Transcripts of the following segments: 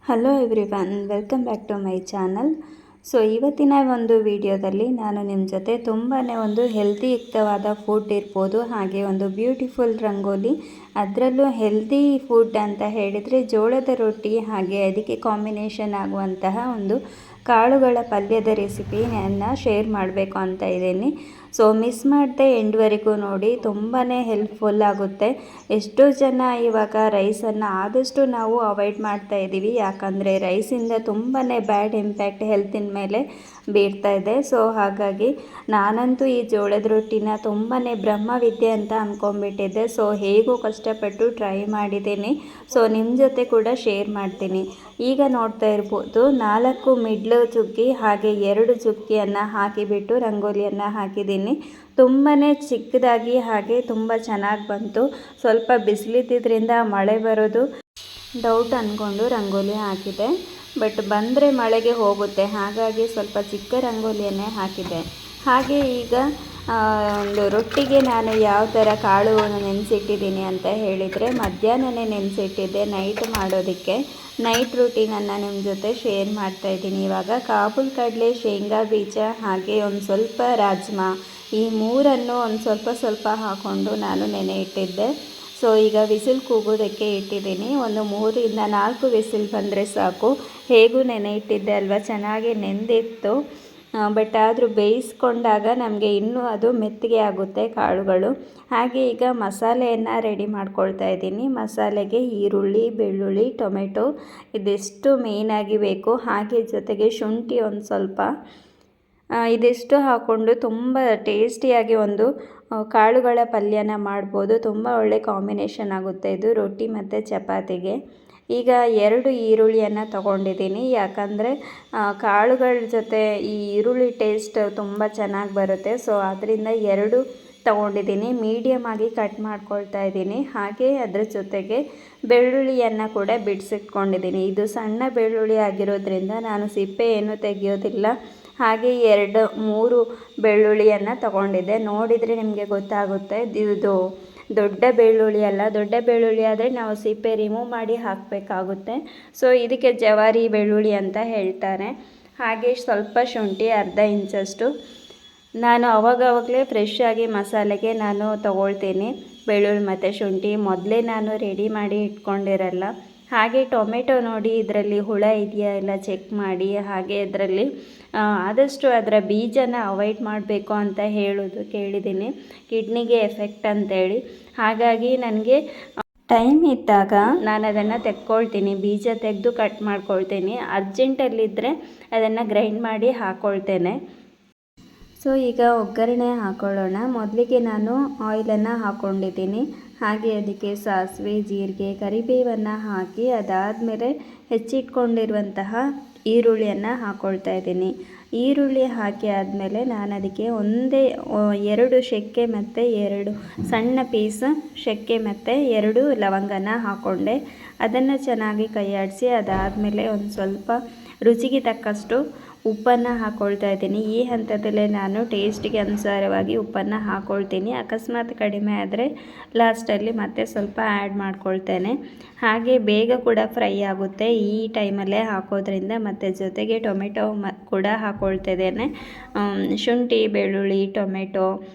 Hello everyone, welcome back to my channel. So ಇವತ್ತಿನ ಒಂದು ವಿಡಿಯೋದಲ್ಲಿ ನಾನು ನಿಮ್ಮ ಜೊತೆ ತುಂಬಾ ಒಂದು ಹೆಲ್ದಿಯುಕ್ತವಾದ ಫುಡ್ ಇರ್ಬೋದು, ಹಾಗೆ ಒಂದು ಬ್ಯೂಟಿಫುಲ್ ರಂಗೋಲಿ, ಅದರಲ್ಲೂ ಹೆಲ್ದಿ ಫುಡ್ ಅಂತ ಹೇಳಿದರೆ ಜೋಳದ ರೊಟ್ಟಿ, ಹಾಗೆ ಅದಕ್ಕೆ ಕಾಂಬಿನೇಷನ್ ಆಗುವಂತಹ ಒಂದು ಕಾಳುಗಳ ಪಲ್ಯದ ರೆಸಿಪಿಯನ್ನು ಶೇರ್ ಮಾಡಬೇಕು ಅಂತ ಇದ್ದೀನಿ. ಸೊ ಮಿಸ್ ಮಾಡದೆ ಎಂಡ್ವರೆಗೂ ನೋಡಿ, ತುಂಬಾ ಹೆಲ್ಪ್ಫುಲ್ ಆಗುತ್ತೆ. ಎಷ್ಟೋ ಜನ ಇವಾಗ ರೈಸನ್ನು ಆದಷ್ಟು ನಾವು ಅವಾಯ್ಡ್ ಮಾಡ್ತಾ ಇದ್ದೀವಿ, ಯಾಕಂದರೆ ರೈಸಿಂದ ತುಂಬಾ ಬ್ಯಾಡ್ ಇಂಪ್ಯಾಕ್ಟ್ ಹೆಲ್ತಿನ ಮೇಲೆ ಬೀರ್ತಾ ಇದೆ. ಸೊ ಹಾಗಾಗಿ ನಾನಂತೂ ಈ ಜೋಳದ ರೊಟ್ಟಿನ ತುಂಬಾ ಬ್ರಹ್ಮವಿದ್ಯೆ ಅಂತ ಅಂದ್ಕೊಂಡ್ಬಿಟ್ಟಿದ್ದೆ. ಸೊ ಹೇಗೂ ಕಷ್ಟಪಟ್ಟು ಟ್ರೈ ಮಾಡಿದ್ದೀನಿ. ಸೊ ನಿಮ್ಮ ಜೊತೆ ಕೂಡ ಶೇರ್ ಮಾಡ್ತೀನಿ. ಈಗ ನೋಡ್ತಾ ಇರ್ಬೋದು, 4 ಮಿಡ್ಲು ಚುಕ್ಕಿ ಹಾಗೆ 2 ಚುಕ್ಕಿಯನ್ನು ಹಾಕಿಬಿಟ್ಟು ರಂಗೋಲಿಯನ್ನು ಹಾಕಿದ್ದೀನಿ. ತುಂಬಾ ಚಿಕ್ಕದಾಗಿ ಹಾಗೆ ತುಂಬ ಚೆನ್ನಾಗಿ ಬಂತು. ಸ್ವಲ್ಪ ಬಿಸಿಲಿದ್ದರಿಂದ ಮಳೆ ಬರೋದು ಡೌಟ್ ಅಂದ್ಕೊಂಡು ರಂಗೋಲಿ ಹಾಕಿದೆ, ಬಟ್ ಬಂದರೆ ಮಳೆಗೆ ಹೋಗುತ್ತೆ, ಹಾಗಾಗಿ ಸ್ವಲ್ಪ ಚಿಕ್ಕ ರಂಗೋಲಿಯನ್ನೇ ಹಾಕಿದೆ. ಹಾಗೆ ಈಗ ಒಂದು ರೊಟ್ಟಿಗೆ ನಾನು ಯಾವ ಥರ ಕಾಳು ನೆನೆಸಿಟ್ಟಿದ್ದೀನಿ ಅಂತ ಹೇಳಿದರೆ, ಮಧ್ಯಾಹ್ನನೇ ನೆನೆಸಿಟ್ಟಿದ್ದೆ ನೈಟ್ ಮಾಡೋದಕ್ಕೆ. ನೈಟ್ ರೂಟೀನನ್ನು ನಿಮ್ಮ ಜೊತೆ ಶೇರ್ ಮಾಡ್ತಾಯಿದ್ದೀನಿ. ಇವಾಗ ಕಾಬೂಲ್ ಕಡಲೆ, ಶೇಂಗಾ ಬೀಜ, ಹಾಗೆ ಒಂದು ಸ್ವಲ್ಪ ರಾಜ್ಮಾ, ಈ ಮೂರನ್ನು ಒಂದು ಸ್ವಲ್ಪ ಹಾಕ್ಕೊಂಡು ನಾನು ನೆನೆ ಇಟ್ಟಿದ್ದೆ. ಸೊ ಈಗ ವಿಸಿಲ್ ಕೂಗೋದಕ್ಕೆ ಇಟ್ಟಿದ್ದೀನಿ. ಒಂದು 3 ಇಂದ 4 ವಿಸಿಲ್ ಬಂದರೆ ಸಾಕು. ಹೇಗೂ ನೆನೆ ಇಟ್ಟಿದ್ದೆ ಅಲ್ವಾ, ಚೆನ್ನಾಗಿ ನೆಂದಿತ್ತು. ಬಟ್ ಆದರೂ ಬೇಯಿಸ್ಕೊಂಡಾಗ ನಮಗೆ ಇನ್ನೂ ಅದು ಮೆತ್ತಗೆ ಆಗುತ್ತೆ ಕಾಳುಗಳು. ಹಾಗೆ ಈಗ ಮಸಾಲೆಯನ್ನು ರೆಡಿ ಮಾಡ್ಕೊಳ್ತಾ ಇದ್ದೀನಿ. ಮಸಾಲೆಗೆ ಈರುಳ್ಳಿ, ಬೆಳ್ಳುಳ್ಳಿ, ಟೊಮೆಟೊ ಇದೆಷ್ಟು ಮೇಯ್ನಾಗಿ ಬೇಕು. ಹಾಗೆ ಜೊತೆಗೆ ಶುಂಠಿ ಒಂದು ಸ್ವಲ್ಪ, ಇದಿಷ್ಟು ಹಾಕ್ಕೊಂಡು ತುಂಬ ಟೇಸ್ಟಿಯಾಗಿ ಒಂದು ಕಾಳುಗಳ ಪಲ್ಯನ ಮಾಡ್ಬೋದು. ತುಂಬ ಒಳ್ಳೆ ಕಾಂಬಿನೇಷನ್ ಆಗುತ್ತೆ ಇದು ರೊಟ್ಟಿ ಮತ್ತು ಚಪಾತಿಗೆ. ಈಗ 2 ಈರುಳ್ಳಿಯನ್ನು ತೊಗೊಂಡಿದ್ದೀನಿ, ಯಾಕಂದರೆ ಕಾಳುಗಳ ಜೊತೆ ಈ ಈರುಳ್ಳಿ ಟೇಸ್ಟ್ ತುಂಬ ಚೆನ್ನಾಗಿ ಬರುತ್ತೆ. ಸೊ ಅದರಿಂದ 2 ತೊಗೊಂಡಿದ್ದೀನಿ. ಮೀಡಿಯಮ್ ಆಗಿ ಕಟ್ ಮಾಡ್ಕೊಳ್ತಾ ಇದ್ದೀನಿ. ಹಾಗೆ ಅದರ ಜೊತೆಗೆ ಬೆಳ್ಳುಳ್ಳಿಯನ್ನು ಕೂಡ ಬಿಡಿಸಿಟ್ಕೊಂಡಿದ್ದೀನಿ. ಇದು ಸಣ್ಣ ಬೆಳ್ಳುಳ್ಳಿ ಆಗಿರೋದ್ರಿಂದ ನಾನು ಸಿಪ್ಪೆ ಏನೂ ತೆಗೆಯೋದಿಲ್ಲ. ಹಾಗೆ 2-3 ಬೆಳ್ಳುಳ್ಳಿಯನ್ನು ತಗೊಂಡಿದ್ದೆ. ನೋಡಿದರೆ ನಿಮಗೆ ಗೊತ್ತಾಗುತ್ತೆ, ಇದು ದೊಡ್ಡ ಬೆಳ್ಳುಳ್ಳಿ ಅಲ್ಲ. ದೊಡ್ಡ ಬೆಳ್ಳುಳ್ಳಿ ಆದರೆ ನಾವು ಸಿಪ್ಪೆ ರಿಮೂವ್ ಮಾಡಿ ಹಾಕಬೇಕಾಗುತ್ತೆ. ಸೊ ಇದಕ್ಕೆ ಜವಾರಿ ಬೆಳ್ಳುಳ್ಳಿ ಅಂತ ಹೇಳ್ತಾರೆ. ಹಾಗೆ ಸ್ವಲ್ಪ ಶುಂಠಿ, ಅರ್ಧ ಇಂಚಷ್ಟು. ನಾನು ಅವಾಗಲೇ ಫ್ರೆಶ್ ಆಗಿ ಮಸಾಲೆಗೆ ನಾನು ತೊಗೊಳ್ತೀನಿ ಬೆಳ್ಳುಳ್ಳಿ ಮತ್ತು ಶುಂಠಿ. ಮೊದಲೇ ನಾನು ರೆಡಿ ಮಾಡಿ ಇಟ್ಕೊಂಡಿರಲ್ಲ. ಹಾಗೆ ಟೊಮೆಟೊ ನೋಡಿ, ಇದರಲ್ಲಿ ಹುಳ ಇದೆಯಾ ಎಲ್ಲ ಚೆಕ್ ಮಾಡಿ. ಹಾಗೆ ಇದರಲ್ಲಿ ಆದಷ್ಟು ಅದರ ಬೀಜನ ಅವಾಯ್ಡ್ ಮಾಡಬೇಕು ಅಂತ ಕೇಳಿದ್ದೀನಿ, ಕಿಡ್ನಿಗೆ ಎಫೆಕ್ಟ್ ಅಂತೇಳಿ. ಹಾಗಾಗಿ ನನಗೆ ಟೈಮ್ ಇದ್ದಾಗ ನಾನು ಅದನ್ನು ತೆಕ್ಕೊಳ್ತೀನಿ, ಬೀಜ ತೆಗೆದು ಕಟ್ ಮಾಡ್ಕೊಳ್ತೀನಿ. ಅರ್ಜೆಂಟಲ್ಲಿದ್ದರೆ ಅದನ್ನು ಗ್ರೈಂಡ್ ಮಾಡಿ ಹಾಕ್ಕೊಳ್ತೇನೆ. ಸೊ ಈಗ ಒಗ್ಗರಣೆ ಹಾಕ್ಕೊಳ್ಳೋಣ. ಮೊದಲಿಗೆ ನಾನು ಆಯಿಲನ್ನು ಹಾಕ್ಕೊಂಡಿದ್ದೀನಿ. ಹಾಗೆ ಅದಕ್ಕೆ ಸಾಸಿವೆ, ಜೀರಿಗೆ, ಕರಿಬೇವನ್ನು ಹಾಕಿ ಅದಾದಮೇಲೆ ಹೆಚ್ಚಿಟ್ಕೊಂಡಿರುವಂತಹ ಈರುಳ್ಳಿಯನ್ನು ಹಾಕ್ಕೊಳ್ತಾ ಇದ್ದೀನಿ. ಈರುಳ್ಳಿ ಹಾಕಿ ಆದಮೇಲೆ ನಾನು ಅದಕ್ಕೆ 2 ಶೆಕ್ಕೆ ಮತ್ತು 2 ಸಣ್ಣ ಪೀಸ್ ಶೆಕ್ಕೆ ಮತ್ತು 2 ಲವಂಗನ ಹಾಕ್ಕೊಂಡೆ. ಅದನ್ನು ಚೆನ್ನಾಗಿ ಕೈಯಾಡಿಸಿ ಅದಾದಮೇಲೆ ಒಂದು ಸ್ವಲ್ಪ ರುಚಿಗೆ ತಕ್ಕಷ್ಟು ಉಪ್ಪನ್ನು ಹಾಕ್ಕೊಳ್ತಾ ಇದ್ದೀನಿ. ಈ ಹಂತದಲ್ಲೇ ನಾನು ಟೇಸ್ಟಿಗೆ ಅನುಸಾರವಾಗಿ ಉಪ್ಪನ್ನು ಹಾಕ್ಕೊಳ್ತೀನಿ. ಅಕಸ್ಮಾತ್ ಕಡಿಮೆ ಆದರೆ ಲಾಸ್ಟಲ್ಲಿ ಮತ್ತೆ ಸ್ವಲ್ಪ ಆ್ಯಡ್ ಮಾಡ್ಕೊಳ್ತೇನೆ. ಹಾಗೆ ಬೇಗ ಕೂಡ ಫ್ರೈ ಆಗುತ್ತೆ ಈ ಟೈಮಲ್ಲೇ ಹಾಕೋದ್ರಿಂದ. ಮತ್ತು ಜೊತೆಗೆ ಟೊಮೆಟೊ ಕೂಡ ಹಾಕ್ಕೊಳ್ತಿದ್ದೇನೆ. ಶುಂಠಿ, ಬೆಳ್ಳುಳ್ಳಿ, ಟೊಮೆಟೊ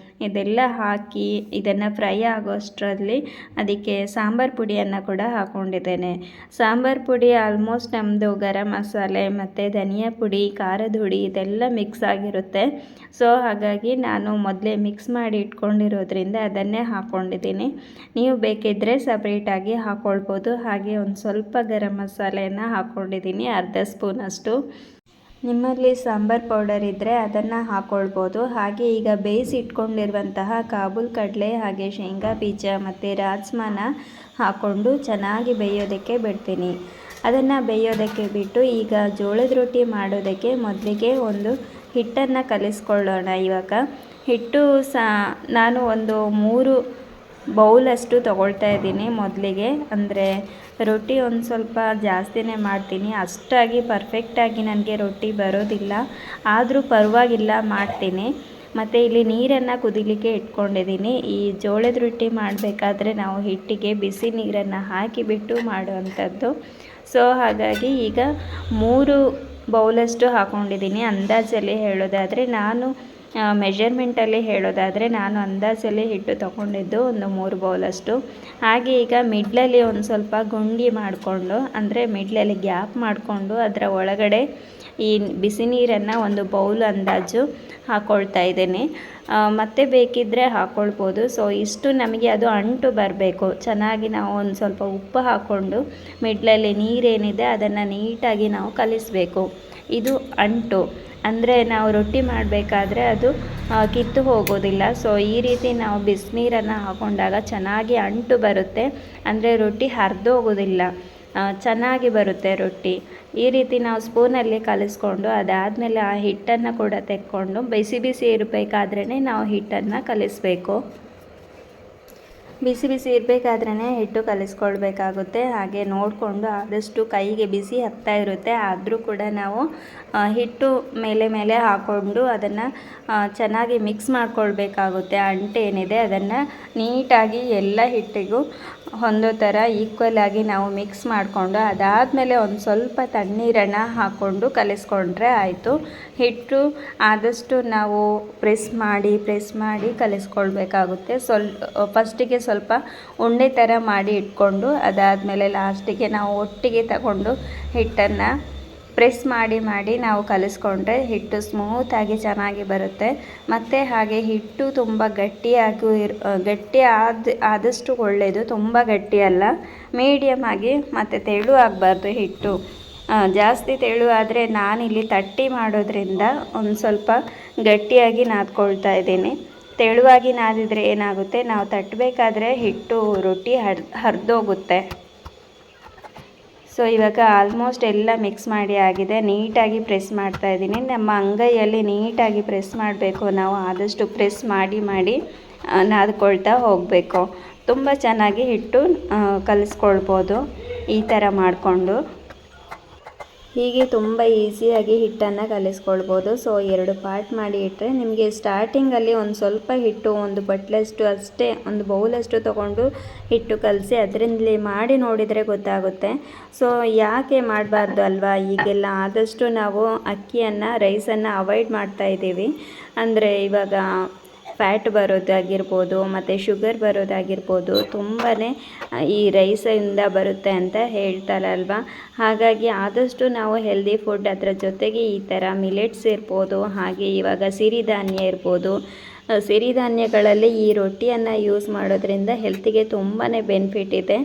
ಇದೆಲ್ಲ ಹಾಕಿ ಇದನ್ನು ಫ್ರೈ ಆಗೋಷ್ಟರಲ್ಲಿ ಅದಕ್ಕೆ ಸಾಂಬಾರು ಪುಡಿಯನ್ನು ಕೂಡ ಹಾಕ್ಕೊಂಡಿದ್ದೇನೆ. ಸಾಂಬಾರು ಪುಡಿ ಆಲ್ಮೋಸ್ಟ್ ನಮ್ಮದು ಗರಂ ಮಸಾಲೆ ಮತ್ತು ಧನಿಯಾ ಪುಡಿ, ಖಾರದ ಹುಡಿ ಇದೆಲ್ಲ ಮಿಕ್ಸ್ ಆಗಿರುತ್ತೆ. ಸೊ ಹಾಗಾಗಿ ನಾನು ಮೊದಲೇ ಮಿಕ್ಸ್ ಮಾಡಿ ಇಟ್ಕೊಂಡಿರೋದ್ರಿಂದ ಅದನ್ನೇ ಹಾಕ್ಕೊಂಡಿದ್ದೀನಿ. ನೀವು ಬೇಕಿದ್ದರೆ ಸಪ್ರೇಟಾಗಿ ಹಾಕ್ಕೊಳ್ಬೋದು. ಹಾಗೆ ಒಂದು ಸ್ವಲ್ಪ ಗರಂ ಮಸಾಲೆಯನ್ನು ಹಾಕ್ಕೊಂಡಿದ್ದೀನಿ, ಅರ್ಧ ಸ್ಪೂನಷ್ಟು. ನಿಮ್ಮಲ್ಲಿ ಸಾಂಬಾರು ಪೌಡರ್ ಇದ್ದರೆ ಅದನ್ನು ಹಾಕ್ಕೊಳ್ಬೋದು. ಹಾಗೆ ಈಗ ಬೇಯಿಸಿಟ್ಕೊಂಡಿರುವಂತಹ ಕಾಬೂಲ್ ಕಡಲೆ, ಹಾಗೆ ಶೇಂಗಾ ಬೀಜ ಮತ್ತು ರಾಜ್ಮಾನ ಹಾಕ್ಕೊಂಡು ಚೆನ್ನಾಗಿ ಬೇಯೋದಕ್ಕೆ ಬಿಡ್ತೀನಿ. ಅದನ್ನು ಬೇಯೋದಕ್ಕೆ ಬಿಟ್ಟು ಈಗ ಜೋಳದ ರೊಟ್ಟಿ ಮಾಡೋದಕ್ಕೆ ಮೊದಲಿಗೆ ಒಂದು ಹಿಟ್ಟನ್ನು ಕಲಿಸ್ಕೊಳ್ಳೋಣ. ಇವಾಗ ಹಿಟ್ಟು ನಾನು ಒಂದು 3 ಬೌಲಷ್ಟು ತೊಗೊಳ್ತಾ ಇದ್ದೀನಿ ಮೊದಲಿಗೆ. ಅಂದರೆ ರೊಟ್ಟಿ ಒಂದು ಸ್ವಲ್ಪ ಜಾಸ್ತಿನೇ ಮಾಡ್ತೀನಿ, ಅಷ್ಟಾಗಿ ಪರ್ಫೆಕ್ಟಾಗಿ ನನಗೆ ರೊಟ್ಟಿ ಬರೋದಿಲ್ಲ, ಆದರೂ ಪರವಾಗಿಲ್ಲ ಮಾಡ್ತೀನಿ. ಮತ್ತು ಇಲ್ಲಿ ನೀರನ್ನು ಕುದಿಲಿಕ್ಕೆ ಇಟ್ಕೊಂಡಿದ್ದೀನಿ. ಈ ಜೋಳದ ರೊಟ್ಟಿ ಮಾಡಬೇಕಾದ್ರೆ ನಾವು ಹಿಟ್ಟಿಗೆ ಬಿಸಿ ನೀರನ್ನು ಹಾಕಿಬಿಟ್ಟು ಮಾಡುವಂಥದ್ದು. ಸೊ ಸೊ ಹಾಗಾಗಿ ಈಗ 3 ಬೌಲಷ್ಟು ಹಾಕ್ಕೊಂಡಿದ್ದೀನಿ. ಅಂದಾಜಲ್ಲಿ ಹೇಳೋದಾದರೆ ನಾನು ಮೆಜರ್ಮೆಂಟಲ್ಲಿ ಹೇಳೋದಾದರೆ ನಾನು ಅಂದಾಜಲ್ಲಿ ಹಿಟ್ಟು ತೊಗೊಂಡಿದ್ದು ಒಂದು 3 ಬೌಲಷ್ಟು. ಹಾಗೆ ಈಗ ಮಿಡ್ಲಲ್ಲಿ ಒಂದು ಸ್ವಲ್ಪ ಗುಂಡಿ ಮಾಡಿಕೊಂಡು, ಅಂದರೆ ಮಿಡ್ಲಲ್ಲಿ ಗ್ಯಾಪ್ ಮಾಡಿಕೊಂಡು ಅದರ ಒಳಗಡೆ ಈ ಬಿಸಿ ನೀರನ್ನು ಒಂದು ಬೌಲ್ ಅಂದಾಜು ಹಾಕ್ಕೊಳ್ತಾ ಇದ್ದೀನಿ. ಮತ್ತೆ ಬೇಕಿದ್ದರೆ ಹಾಕ್ಕೊಳ್ಬೋದು. ಸೊ ಇಷ್ಟು ನಮಗೆ ಅದು ಅಂಟು ಬರಬೇಕು. ಚೆನ್ನಾಗಿ ನಾವು ಒಂದು ಸ್ವಲ್ಪ ಉಪ್ಪು ಹಾಕ್ಕೊಂಡು ಮಿಡ್ಲಲ್ಲಿ ನೀರೇನಿದೆ ಅದನ್ನು ನೀಟಾಗಿ ನಾವು ಕಲಿಸಬೇಕು. ಇದು ಅಂಟು, ಅಂದರೆ ನಾವು ರೊಟ್ಟಿ ಮಾಡಬೇಕಾದ್ರೆ ಅದು ಕಿತ್ತು ಹೋಗೋದಿಲ್ಲ. ಸೊ ಈ ರೀತಿ ನಾವು ಬಿಸಿನೀರನ್ನು ಹಾಕ್ಕೊಂಡಾಗ ಚೆನ್ನಾಗಿ ಅಂಟು ಬರುತ್ತೆ, ಅಂದರೆ ರೊಟ್ಟಿ ಹರಿದೋಗೋದಿಲ್ಲ, ಚೆನ್ನಾಗಿ ಬರುತ್ತೆ ರೊಟ್ಟಿ. ಈ ರೀತಿ ನಾವು ಸ್ಪೂನಲ್ಲಿ ಕಲಿಸ್ಕೊಂಡು ಅದಾದಮೇಲೆ ಆ ಹಿಟ್ಟನ್ನು ಕೂಡ ತೆಕ್ಕೊಂಡು ಬಿಸಿ ಬಿಸಿ ಇರಬೇಕಾದ್ರೇ ನಾವು ಹಿಟ್ಟನ್ನು ಕಲಿಸಬೇಕು. ಬಿಸಿ ಬಿಸಿ ಇರಬೇಕಾದ್ರೇ ಹಿಟ್ಟು ಕಲಿಸ್ಕೊಳ್ಬೇಕಾಗುತ್ತೆ. ಹಾಗೆ ನೋಡಿಕೊಂಡು ಆದಷ್ಟು ಕೈಗೆ ಬಿಸಿ ಹತ್ತಾ ಇರುತ್ತೆ, ಆದರೂ ಕೂಡ ನಾವು ಹಿಟ್ಟು ಮೇಲೆ ಹಾಕ್ಕೊಂಡು ಅದನ್ನು ಚೆನ್ನಾಗಿ ಮಿಕ್ಸ್ ಮಾಡ್ಕೊಳ್ಬೇಕಾಗುತ್ತೆ. ಅಂಟೇನಿದೆ ಅದನ್ನು ನೀಟಾಗಿ ಎಲ್ಲ ಹಿಟ್ಟಿಗೂ ಹೊಂದೋ ಥರ ಈಕ್ವಲ್ ಆಗಿ ನಾವು ಮಿಕ್ಸ್ ಮಾಡಿಕೊಂಡು ಅದಾದಮೇಲೆ ಒಂದು ಸ್ವಲ್ಪ ತಣ್ಣೀರನ್ನು ಹಾಕ್ಕೊಂಡು ಕಲಿಸ್ಕೊಂಡ್ರೆ ಆಯಿತು. ಹಿಟ್ಟು ಆದಷ್ಟು ನಾವು ಪ್ರೆಸ್ ಮಾಡಿ ಕಲಿಸ್ಕೊಳ್ಬೇಕಾಗುತ್ತೆ. ಫಸ್ಟಿಗೆ ಸ್ವಲ್ಪ ಉಂಡೆ ಥರ ಮಾಡಿ ಇಟ್ಕೊಂಡು ಅದಾದಮೇಲೆ ಲಾಸ್ಟಿಗೆ ನಾವು ಒಟ್ಟಿಗೆ ತಗೊಂಡು ಹಿಟ್ಟನ್ನು ಪ್ರೆಸ್ ಮಾಡಿ ನಾವು ಕಲಿಸ್ಕೊಂಡ್ರೆ ಹಿಟ್ಟು ಸ್ಮೂತಾಗಿ ಚೆನ್ನಾಗಿ ಬರುತ್ತೆ. ಮತ್ತು ಹಾಗೆ ಹಿಟ್ಟು ತುಂಬ ಗಟ್ಟಿ ಆದಷ್ಟು ಒಳ್ಳೆಯದು, ತುಂಬ ಗಟ್ಟಿಯಲ್ಲ, ಮೀಡಿಯಮ್ ಆಗಿ ಮತ್ತು ತೆಳು ಆಗಬಾರ್ದು ಹಿಟ್ಟು. ಜಾಸ್ತಿ ತೆಳು ಆದರೆ ನಾನಿಲ್ಲಿ ತಟ್ಟಿ ಮಾಡೋದ್ರಿಂದ ಒಂದು ಸ್ವಲ್ಪ ಗಟ್ಟಿಯಾಗಿ ನಾದ್ಕೊಳ್ತಾ ಇದ್ದೀನಿ. ತೆಳುವಾಗಿ ನಾದಿದರೆ ಏನಾಗುತ್ತೆ, ನಾವು ತಟ್ಟಬೇಕಾದ್ರೆ ಹಿಟ್ಟು ರೊಟ್ಟಿ ಹರಿದೋಗುತ್ತೆ. ಸೊ ಇವಾಗ ಆಲ್ಮೋಸ್ಟ್ ಎಲ್ಲ ಮಿಕ್ಸ್ ಮಾಡಿ ಆಗಿದೆ. ನೀಟಾಗಿ ಪ್ರೆಸ್ ಮಾಡ್ತಾ ಇದ್ದೀನಿ. ನಮ್ಮ ಅಂಗೈಯಲ್ಲಿ ನೀಟಾಗಿ ಪ್ರೆಸ್ ಮಾಡಬೇಕು. ನಾವು ಆದಷ್ಟು ಪ್ರೆಸ್ ಮಾಡಿ ನಾದ್ಕೊಳ್ತಾ ಹೋಗಬೇಕು. ತುಂಬ ಚೆನ್ನಾಗಿ ಹಿಟ್ಟು ಕಲಿಸ್ಕೊಳ್ಬೋದು ಈ ಥರ ಮಾಡಿಕೊಂಡು. ಹೀಗೆ ತುಂಬ ಈಸಿಯಾಗಿ ಹಿಟ್ಟನ್ನು ಕಲಿಸ್ಕೊಳ್ಬೋದು. ಸೊ 2 ಪಾರ್ಟ್ ಮಾಡಿ ಇಟ್ಟರೆ ನಿಮಗೆ ಸ್ಟಾರ್ಟಿಂಗಲ್ಲಿ ಒಂದು ಸ್ವಲ್ಪ ಹಿಟ್ಟು, ಒಂದು ಬಟ್ಲಷ್ಟು ಅಷ್ಟೇ, ಒಂದು ಬೌಲಷ್ಟು ತೊಗೊಂಡು ಹಿಟ್ಟು ಕಲಸಿ ಅದರಿಂದಲೇ ಮಾಡಿ ನೋಡಿದರೆ ಗೊತ್ತಾಗುತ್ತೆ. ಸೊ ಯಾಕೆ ಮಾಡಬಾರ್ದು ಅಲ್ವಾ? ಈಗೆಲ್ಲ ಆದಷ್ಟು ನಾವು ರೈಸನ್ನು ಅವಾಯ್ಡ್ ಮಾಡ್ತಾ ಇದ್ದೀವಿ. ಅಂದರೆ ಇವಾಗ ಫ್ಯಾಟ್ ಬರೋದಾಗಿರ್ಬೋದು ಮತ್ತು ಶುಗರ್ ಬರೋದಾಗಿರ್ಬೋದು ತುಂಬಾ ಈ ರೈಸಿಂದ ಬರುತ್ತೆ ಅಂತ ಹೇಳ್ತಾರಲ್ವ. ಹಾಗಾಗಿ ಆದಷ್ಟು ನಾವು ಹೆಲ್ದಿ ಫುಡ್, ಅದರ ಜೊತೆಗೆ ಈ ಥರ ಮಿಲೆಟ್ಸ್ ಇರ್ಬೋದು, ಹಾಗೆ ಇವಾಗ ಸಿರಿಧಾನ್ಯ ಇರ್ಬೋದು. ಸಿರಿಧಾನ್ಯಗಳಲ್ಲಿ ಈ ರೊಟ್ಟಿಯನ್ನು ಯೂಸ್ ಮಾಡೋದ್ರಿಂದ ಹೆಲ್ತಿಗೆ ತುಂಬಾ ಬೆನಿಫಿಟ್ ಇದೆ.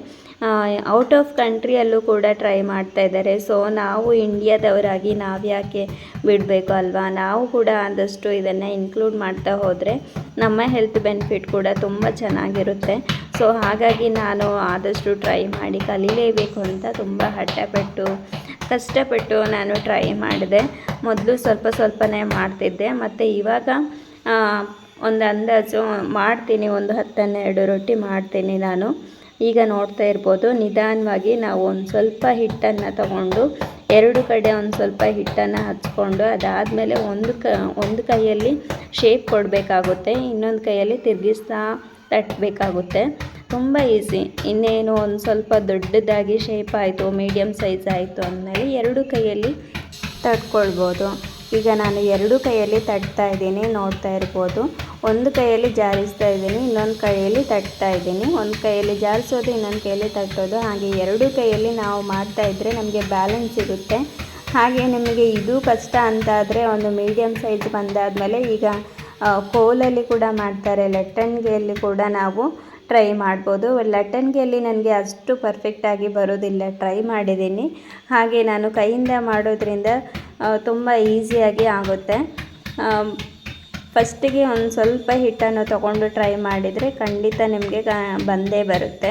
ಔಟ್ ಆಫ್ ಕಂಟ್ರಿಯಲ್ಲೂ ಕೂಡ ಟ್ರೈ ಮಾಡ್ತಾ ಇದ್ದಾರೆ. ಸೊ ನಾವು ಇಂಡಿಯಾದವರಾಗಿ ನಾವು ಯಾಕೆ ಬಿಡಬೇಕು ಅಲ್ವಾ? ನಾವು ಕೂಡ ಆದಷ್ಟು ಇದನ್ನು ಇನ್ಕ್ಲೂಡ್ ಮಾಡ್ತಾ ಹೋದರೆ ನಮ್ಮ ಹೆಲ್ತ್ ಬೆನಿಫಿಟ್ ಕೂಡ ತುಂಬ ಚೆನ್ನಾಗಿರುತ್ತೆ. ಸೊ ಹಾಗಾಗಿ ನಾನು ಆದಷ್ಟು ಟ್ರೈ ಮಾಡಿ ಕಲೀಲೇಬೇಕು ಅಂತ ತುಂಬ ಕಷ್ಟಪಟ್ಟು ನಾನು ಟ್ರೈ ಮಾಡಿದೆ. ಮೊದಲು ಸ್ವಲ್ಪನೇ ಮಾಡ್ತಿದ್ದೆ, ಮತ್ತು ಇವಾಗ ಒಂದು ಅಂದಾಜು ಮಾಡ್ತೀನಿ, ಒಂದು 10-12 ರೊಟ್ಟಿ ಮಾಡ್ತೀನಿ ನಾನು. ಈಗ ನೋಡ್ತಾ ಇರ್ಬೋದು, ನಿಧಾನವಾಗಿ ನಾವು ಒಂದು ಸ್ವಲ್ಪ ಹಿಟ್ಟನ್ನು ತಗೊಂಡು 2 ಕಡೆ ಒಂದು ಸ್ವಲ್ಪ ಹಿಟ್ಟನ್ನು ಹಚ್ಕೊಂಡು ಅದಾದಮೇಲೆ ಒಂದು ಕೈಯಲ್ಲಿ ಶೇಪ್ ಕೊಡಬೇಕಾಗುತ್ತೆ, ಇನ್ನೊಂದು ಕೈಯಲ್ಲಿ ತಿರುಗಿಸ್ತಾ ತಟ್ಟಬೇಕಾಗುತ್ತೆ. ತುಂಬ ಈಸಿ. ಇನ್ನೇನು ಒಂದು ಸ್ವಲ್ಪ ದೊಡ್ಡದಾಗಿ ಶೇಪ್ ಆಯಿತು, ಮೀಡಿಯಮ್ ಸೈಜ್ ಆಯಿತು ಅಂದಮೇಲೆ 2 ಕೈಯಲ್ಲಿ ತಟ್ಕೊಳ್ಬೋದು. ಈಗ ನಾನು 2 ಕೈಯಲ್ಲಿ ತಟ್ತಾ ಇದ್ದೀನಿ, ನೋಡ್ತಾ ಇರ್ಬೋದು. ಒಂದು ಕೈಯಲ್ಲಿ ಜಾರಿಸ್ತಾ ಇದ್ದೀನಿ, ಇನ್ನೊಂದು ಕೈಯಲ್ಲಿ ತಟ್ತಾ ಇದ್ದೀನಿ. ಒಂದು ಕೈಯಲ್ಲಿ ಜಾರಿಸೋದು, ಇನ್ನೊಂದು ಕೈಯಲ್ಲಿ ತಟ್ಟೋದು. ಹಾಗೆ 2 ಕೈಯಲ್ಲಿ ನಾವು ಮಾಡ್ತಾಯಿದ್ರೆ ನಮಗೆ ಬ್ಯಾಲೆನ್ಸ್ ಇರುತ್ತೆ. ಹಾಗೆ ನಿಮಗೆ ಇದು ಕಷ್ಟ ಅಂತಾದರೆ ಒಂದು ಮೀಡಿಯಮ್ ಸೈಜ್ ಬಂದಾದಮೇಲೆ ಈಗ ಕೋಲಲ್ಲಿ ಕೂಡ ಮಾಡ್ತಾರೆ, ಲಟ್ಟಣಿಗೆಯಲ್ಲಿ ಕೂಡ ನಾವು ಟ್ರೈ ಮಾಡ್ಬೋದು. ಲಟ್ಟಣಿಗೆಯಲ್ಲಿ ನನಗೆ ಅಷ್ಟು ಪರ್ಫೆಕ್ಟಾಗಿ ಬರೋದಿಲ್ಲ, ಟ್ರೈ ಮಾಡಿದ್ದೀನಿ. ಹಾಗೆ ನಾನು ಕೈಯಿಂದ ಮಾಡೋದ್ರಿಂದ ತುಂಬ ಈಸಿಯಾಗಿ ಆಗುತ್ತೆ. ಫಸ್ಟಿಗೆ ಒಂದು ಸ್ವಲ್ಪ ಹಿಟ್ಟನ್ನು ತೊಗೊಂಡು ಟ್ರೈ ಮಾಡಿದರೆ ಖಂಡಿತ ನಿಮಗೆ ಬಂದೇ ಬರುತ್ತೆ.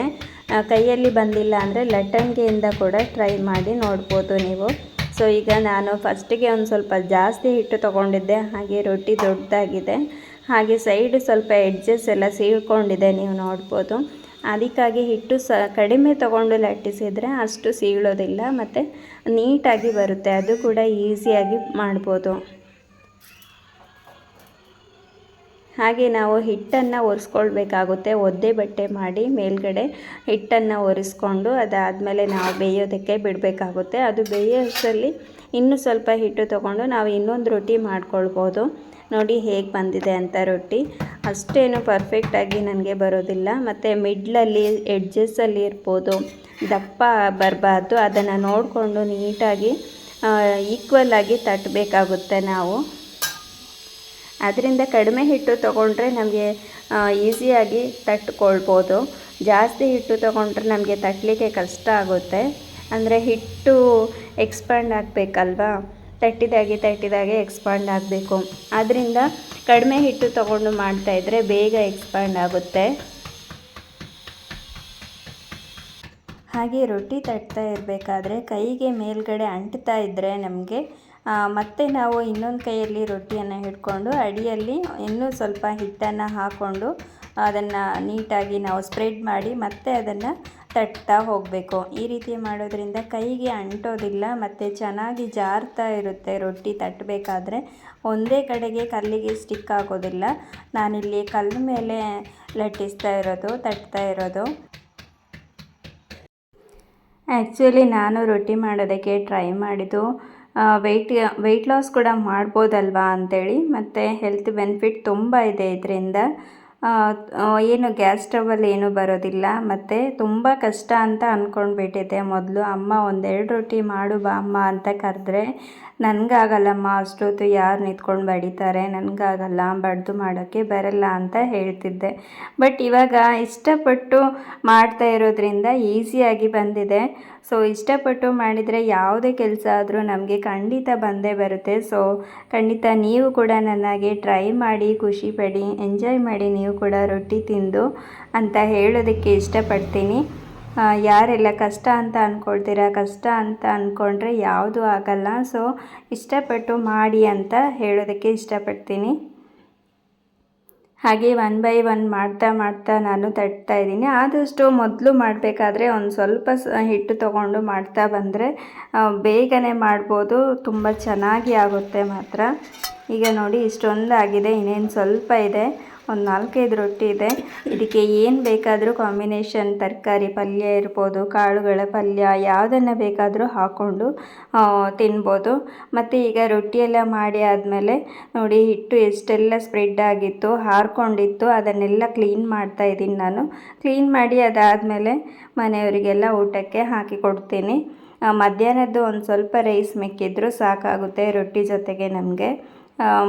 ಕೈಯಲ್ಲಿ ಬಂದಿಲ್ಲ ಅಂದರೆ ಲಟ್ಟಣಿಗೆಯಿಂದ ಕೂಡ ಟ್ರೈ ಮಾಡಿ ನೋಡ್ಬೋದು ನೀವು. ಸೊ ಈಗ ನಾನು ಫಸ್ಟಿಗೆ ಒಂದು ಸ್ವಲ್ಪ ಜಾಸ್ತಿ ಹಿಟ್ಟು ತೊಗೊಂಡಿದ್ದೆ, ಹಾಗೆ ರೊಟ್ಟಿ ದೊಡ್ಡದಾಗಿದೆ, ಹಾಗೆ ಸೈಡ್ ಸ್ವಲ್ಪ ಎಡ್ಜಸ್ ಎಲ್ಲ ಸೀಳ್ಕೊಂಡಿದೆ, ನೀವು ನೋಡ್ಬೋದು. ಅದಕ್ಕಾಗಿ ಹಿಟ್ಟು ಕಡಿಮೆ ತೊಗೊಂಡು ಲಟ್ಟಿಸಿದರೆ ಅಷ್ಟು ಸೀಳೋದಿಲ್ಲ ಮತ್ತು ನೀಟಾಗಿ ಬರುತ್ತೆ. ಅದು ಕೂಡ ಈಸಿಯಾಗಿ ಮಾಡ್ಬೋದು. ಹಾಗೆ ನಾವು ಹಿಟ್ಟನ್ನು ಒರೆಸ್ಕೊಳ್ಬೇಕಾಗುತ್ತೆ. ಒದ್ದೆ ಬಟ್ಟೆ ಮಾಡಿ ಮೇಲ್ಗಡೆ ಹಿಟ್ಟನ್ನು ಒರೆಸ್ಕೊಂಡು ಅದಾದಮೇಲೆ ನಾವು ಬೇಯೋದಕ್ಕೆ ಬಿಡಬೇಕಾಗುತ್ತೆ. ಅದು ಬೇಯೋಷ್ಟರಲ್ಲಿ ಇನ್ನೂ ಸ್ವಲ್ಪ ಹಿಟ್ಟು ತೊಗೊಂಡು ನಾವು ಇನ್ನೊಂದು ರೊಟ್ಟಿ ಮಾಡ್ಕೊಳ್ಬೋದು. ನೋಡಿ ಹೇಗೆ ಬಂದಿದೆ ಅಂತ ರೊಟ್ಟಿ. ಅಷ್ಟೇನು ಪರ್ಫೆಕ್ಟಾಗಿ ನನಗೆ ಬರೋದಿಲ್ಲ, ಮತ್ತು ಮಿಡ್ಲಲ್ಲಿ ಎಡ್ಜಸ್ಸಲ್ಲಿ ಇರ್ಬೋದು, ದಪ್ಪ ಬರಬಾರ್ದು. ಅದನ್ನು ನೋಡಿಕೊಂಡು ನೀಟಾಗಿ ಈಕ್ವಲಾಗಿ ತಟ್ಟಬೇಕಾಗುತ್ತೆ ನಾವು. ಅದರಿಂದ ಕಡಿಮೆ ಹಿಟ್ಟು ತೊಗೊಂಡ್ರೆ ನಮಗೆ ಈಸಿಯಾಗಿ ತಟ್ಕೊಳ್ಬೋದು. ಜಾಸ್ತಿ ಹಿಟ್ಟು ತೊಗೊಂಡ್ರೆ ನಮಗೆ ತಟ್ಟಲಿಕ್ಕೆ ಕಷ್ಟ ಆಗುತ್ತೆ. ಅಂದರೆ ಹಿಟ್ಟು ಎಕ್ಸ್ಪ್ಯಾಂಡ್ ಆಗಬೇಕಲ್ವಾ, ತಟ್ಟಿದಾಗೆ ಎಕ್ಸ್ಪಾಂಡ್ ಆಗಬೇಕು. ಆದ್ದರಿಂದ ಕಡಿಮೆ ಹಿಟ್ಟು ತೊಗೊಂಡು ಮಾಡ್ತಾಯಿದ್ರೆ ಬೇಗ ಎಕ್ಸ್ಪಾಂಡ್ ಆಗುತ್ತೆ. ಹಾಗೆ ರೊಟ್ಟಿ ತಟ್ತಾ ಇರಬೇಕಾದ್ರೆ ಕೈಗೆ ಮೇಲ್ಗಡೆ ಅಂಟ್ತಾ ಇದ್ದರೆ ನಮಗೆ ಮತ್ತೆ ನಾವು ಇನ್ನೊಂದು ಕೈಯಲ್ಲಿ ರೊಟ್ಟಿಯನ್ನು ಹಿಡ್ಕೊಂಡು ಅಡಿಯಲ್ಲಿ ಇನ್ನೂ ಸ್ವಲ್ಪ ಹಿಟ್ಟನ್ನು ಹಾಕ್ಕೊಂಡು ಅದನ್ನು ನೀಟಾಗಿ ನಾವು ಸ್ಪ್ರೆಡ್ ಮಾಡಿ ಮತ್ತೆ ಅದನ್ನು ತಟ್ತಾ ಹೋಗಬೇಕು. ಈ ರೀತಿ ಮಾಡೋದ್ರಿಂದ ಕೈಗೆ ಅಂಟೋದಿಲ್ಲ ಮತ್ತು ಚೆನ್ನಾಗಿ ಜಾರ್ತಾ ಇರುತ್ತೆ. ರೊಟ್ಟಿ ತಟ್ಟಬೇಕಾದ್ರೆ ಒಂದೇ ಕಡೆಗೆ ಕಲ್ಲಿಗೆ ಸ್ಟಿಕ್ ಆಗೋದಿಲ್ಲ. ನಾನಿಲ್ಲಿ ಕಲ್ಲ ಮೇಲೆ ತಟ್ತಾ ಇರೋದು. ಆ್ಯಕ್ಚುಲಿ ನಾನು ರೊಟ್ಟಿ ಮಾಡೋದಕ್ಕೆ ಟ್ರೈ ಮಾಡಿದ್ದು ವೆಯ್ಟ್ ಲಾಸ್ ಕೂಡ ಮಾಡ್ಬೋದಲ್ವಾ ಅಂಥೇಳಿ, ಮತ್ತು ಹೆಲ್ತ್ ಬೆನಿಫಿಟ್ ತುಂಬ ಇದೆ ಇದರಿಂದ. ಏನು ಗ್ಯಾಸ್ ಸ್ಟವಲ್ಲಿ ಏನೂ ಬರೋದಿಲ್ಲ, ಮತ್ತು ತುಂಬ ಕಷ್ಟ ಅಂತ ಅಂದ್ಕೊಂಡ್ಬಿಟ್ಟಿದ್ದೆ ಮೊದಲು. ಅಮ್ಮ ಒಂದೆರಡು ರೊಟ್ಟಿ ಮಾಡು ಬಾ ಅಮ್ಮ ಅಂತ ಕರೆದ್ರೆ, ನನಗಾಗಲ್ಲಮ್ಮ, ಅಷ್ಟೊತ್ತು ಯಾರು ನಿಂತ್ಕೊಂಡು ಬಡಿತಾರೆ, ನನಗಾಗಲ್ಲ, ಬಡ್ದು ಮಾಡೋಕ್ಕೆ ಬರಲ್ಲ ಅಂತ ಹೇಳ್ತಿದ್ದೆ. ಬಟ್ ಇವಾಗ ಇಷ್ಟಪಟ್ಟು ಮಾಡ್ತಾ ಇರೋದ್ರಿಂದ ಈಸಿಯಾಗಿ ಬಂದಿದೆ. ಸೊ ಇಷ್ಟಪಟ್ಟು ಮಾಡಿದರೆ ಯಾವುದೇ ಕೆಲಸ ಆದರೂ ನಮಗೆ ಖಂಡಿತ ಬಂದೇ ಬರುತ್ತೆ. ಸೊ ಖಂಡಿತ ನೀವು ಕೂಡ ನನಗೆ ಟ್ರೈ ಮಾಡಿ, ಖುಷಿಪಡಿ, ಎಂಜಾಯ್ ಮಾಡಿ ನೀವು ಕೂಡ ರೊಟ್ಟಿ ತಿಂದು ಅಂತ ಹೇಳೋದಕ್ಕೆ ಇಷ್ಟಪಡ್ತೀನಿ. ಯಾರೆಲ್ಲ ಕಷ್ಟ ಅಂತ ಅಂದ್ಕೊಂಡ್ರೆ ಯಾವುದೂ ಆಗಲ್ಲ. ಸೊ ಇಷ್ಟಪಟ್ಟು ಮಾಡಿ ಅಂತ ಹೇಳೋದಕ್ಕೆ ಇಷ್ಟಪಡ್ತೀನಿ. ಹಾಗೆ 1 ಬೈ 1 ಮಾಡ್ತಾ ನಾನು ತಟ್ತಾ ಇದ್ದೀನಿ. ಆದಷ್ಟು ಮೊದಲು ಮಾಡಬೇಕಾದ್ರೆ ಒಂದು ಸ್ವಲ್ಪ ಹಿಟ್ಟು ತೊಗೊಂಡು ಮಾಡ್ತಾ ಬಂದರೆ ಬೇಗನೆ ಮಾಡ್ಬೋದು, ತುಂಬ ಚೆನ್ನಾಗಿ ಆಗುತ್ತೆ ಮಾತ್ರ. ಈಗ ನೋಡಿ ಇಷ್ಟೊಂದು ಆಗಿದೆ, ಇನ್ನೇನು ಸ್ವಲ್ಪ ಇದೆ, ಒಂದು 4-5 ರೊಟ್ಟಿ ಇದೆ. ಇದಕ್ಕೆ ಏನು ಬೇಕಾದರೂ ಕಾಂಬಿನೇಷನ್, ತರಕಾರಿ ಪಲ್ಯ ಇರ್ಬೋದು, ಕಾಳುಗಳ ಪಲ್ಯ, ಯಾವುದನ್ನು ಬೇಕಾದರೂ ಹಾಕ್ಕೊಂಡು ತಿನ್ಬೋದು. ಮತ್ತು ಈಗ ರೊಟ್ಟಿಯೆಲ್ಲ ಮಾಡಿ ಆದಮೇಲೆ ನೋಡಿ ಹಿಟ್ಟು ಎಷ್ಟೆಲ್ಲ ಸ್ಪ್ರೆಡ್ ಆಗಿತ್ತು, ಹಾರ್ಕೊಂಡಿತ್ತು, ಅದನ್ನೆಲ್ಲ ಕ್ಲೀನ್ ಮಾಡ್ತಾಯಿದ್ದೀನಿ ನಾನು. ಕ್ಲೀನ್ ಮಾಡಿ ಅದಾದಮೇಲೆ ಮನೆಯವರಿಗೆಲ್ಲ ಊಟಕ್ಕೆ ಹಾಕಿ ಕೊಡ್ತೀನಿ. ಮಧ್ಯಾಹ್ನದ್ದು ಒಂದು ಸ್ವಲ್ಪ ರೈಸ್ ಮಿಕ್ಕಿದ್ರೂ ಸಾಕಾಗುತ್ತೆ ರೊಟ್ಟಿ ಜೊತೆಗೆ ನಮಗೆ.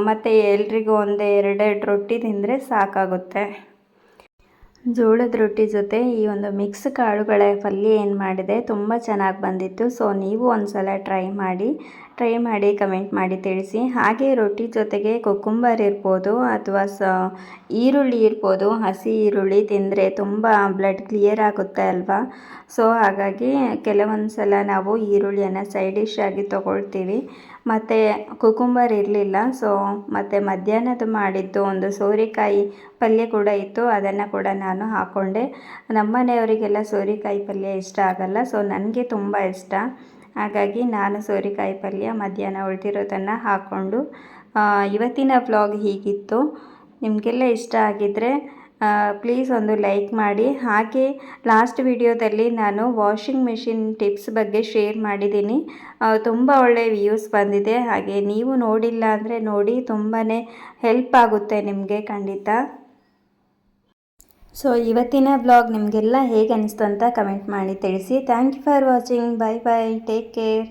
ಮತ್ತು ಎಲ್ರಿಗೂ 1-2 ರೊಟ್ಟಿ ತಿಂದರೆ ಸಾಕಾಗುತ್ತೆ. ಜೋಳದ ರೊಟ್ಟಿ ಜೊತೆ ಈ ಒಂದು ಮಿಕ್ಸ್ ಕಾಳುಗಳ ಪಲ್ಯ ಏನು ಮಾಡಿದೆ ತುಂಬ ಚೆನ್ನಾಗಿ ಬಂದಿತ್ತು. ಸೊ ನೀವು ಒಂದು ಸಲ ಟ್ರೈ ಮಾಡಿ ಕಮೆಂಟ್ ಮಾಡಿ ತಿಳಿಸಿ. ಹಾಗೆ ರೊಟ್ಟಿ ಜೊತೆಗೆ ಕುಕುಂಬರ್ ಇರ್ಬೋದು ಅಥವಾ ಈರುಳ್ಳಿ ಇರ್ಬೋದು, ಹಸಿ ಈರುಳ್ಳಿ ತಿಂದರೆ ತುಂಬ ಬ್ಲಡ್ ಕ್ಲಿಯರ್ ಆಗುತ್ತೆ ಅಲ್ವಾ. ಸೊ ಹಾಗಾಗಿ ಕೆಲವೊಂದು ಸಲ ನಾವು ಈರುಳ್ಳಿಯನ್ನು ಸೈಡ್ ಡಿಶ್ ಆಗಿ ತೊಗೊಳ್ತೀವಿ. ಮತ್ತು ಕುಕುಂಬರ್ ಇರಲಿಲ್ಲ. ಸೊ ಮತ್ತು ಮಧ್ಯಾಹ್ನದ ಮಾಡಿದ್ದು ಒಂದು ಸೋರೆಕಾಯಿ ಪಲ್ಯ ಕೂಡ ಇತ್ತು, ಅದನ್ನು ಕೂಡ ನಾನು ಹಾಕ್ಕೊಂಡೆ. ನಮ್ಮ ಮನೆಯವರಿಗೆಲ್ಲ ಸೋರೆಕಾಯಿ ಪಲ್ಯ ಇಷ್ಟ ಆಗಲ್ಲ, ಸೊ ನನಗೆ ತುಂಬ ಇಷ್ಟ. ಹಾಗಾಗಿ ನಾನು ಸೋರೆಕಾಯಿ ಪಲ್ಯ ಮಧ್ಯಾಹ್ನ ಉಳಿದಿರೋದನ್ನು ಹಾಕ್ಕೊಂಡು ಇವತ್ತಿನ ವ್ಲಾಗ್ ಹೀಗಿತ್ತು. ನಿಮಗೆಲ್ಲ ಇಷ್ಟ ಆಗಿದ್ದರೆ ಪ್ಲೀಸ್ ಒಂದು ಲೈಕ್ ಮಾಡಿ. ಹಾಗೆ ಲಾಸ್ಟ್ ವಿಡಿಯೋದಲ್ಲಿ ನಾನು ವಾಷಿಂಗ್ ಮೆಷಿನ್ ಟಿಪ್ಸ್ ಬಗ್ಗೆ ಶೇರ್ ಮಾಡಿದ್ದೀನಿ, ತುಂಬ ಒಳ್ಳೆಯ ವ್ಯೂಸ್ ಬಂದಿದೆ. ಹಾಗೆ ನೀವು ನೋಡಿಲ್ಲ ಅಂದರೆ ನೋಡಿ, ತುಂಬಾ ಹೆಲ್ಪ್ ಆಗುತ್ತೆ ನಿಮಗೆ ಖಂಡಿತ. ಸೊ ಇವತ್ತಿನ ಬ್ಲಾಗ್ ನಿಮಗೆಲ್ಲ ಹೇಗೆ ಅನಿಸ್ತು ಅಂತ ಕಮೆಂಟ್ ಮಾಡಿ ತಿಳಿಸಿ. Thank you for watching. Bye take care.